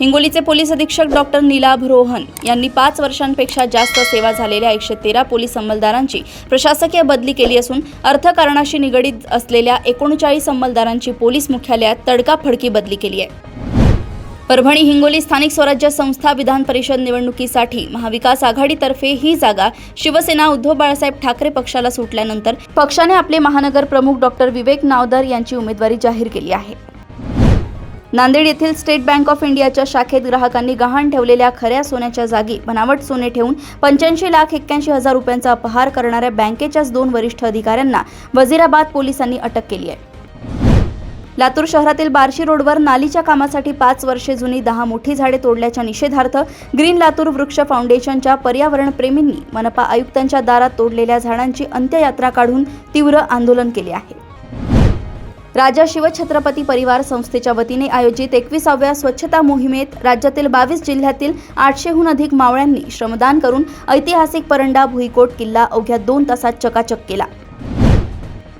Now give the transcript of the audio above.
हिंगोलीचे पोलीस अधीक्षक डॉक्टर नीलाभ रोहन यांनी 5 वर्षांपेक्षा जास्त सेवा झालेल्या 113 पोलीस अंमलदारांची प्रशासकीय बदली केली असून अर्थकारणाशी निगडीत असलेल्या 39 अंमलदारांची पोलीस मुख्यालयात तडकाफडकी बदली केली आहे। परभणी हिंगोली स्थानिक स्वराज्य संस्था विधान परिषद निवडणुकीसाठी महाविकास आघाडीतर्फे ही जागा शिवसेना उद्धव बाळासाहेब ठाकरे पक्षाला सुटल्यानंतर पक्षाने आपले महानगर प्रमुख डॉक्टर विवेक नावदर यांची उमेदवारी जाहीर केली आहे। नांदेड येथील स्टेट बँक ऑफ इंडियाच्या शाखेत ग्राहकांनी गहाण ठेवलेल्या खऱ्या सोन्याच्या जागी बनावट सोने ठेवून 85,81,000 रुपयांचा अपहार करणाऱ्या बँकेच्याच 2 वरिष्ठ अधिकाऱ्यांना वजीराबाद पोलिसांनी अटक केली आहे। लातूर शहरातील बार्शी रोडवर नालीच्या कामासाठी 5 वर्षे जुनी 10 मोठी झाडे तोडल्याच्या निषेधार्थ ग्रीन लातूर वृक्ष फाउंडेशनच्या पर्यावरण प्रेमींनी मनपा आयुक्तांच्या दारात तोडलेल्या झाडांची अंत्ययात्रा काढून तीव्र आंदोलन केले आहे। राजा शिवछत्रपती परिवार संस्थेच्या वतीने आयोजित 21व्या स्वच्छता मोहिमेत राज्यातील 22 जिल्ह्यातील 800हून अधिक मावळ्यांनी श्रमदान करून ऐतिहासिक परंडा भुईकोट किल्ला अवघ्या 2 तासात चकाचक केला।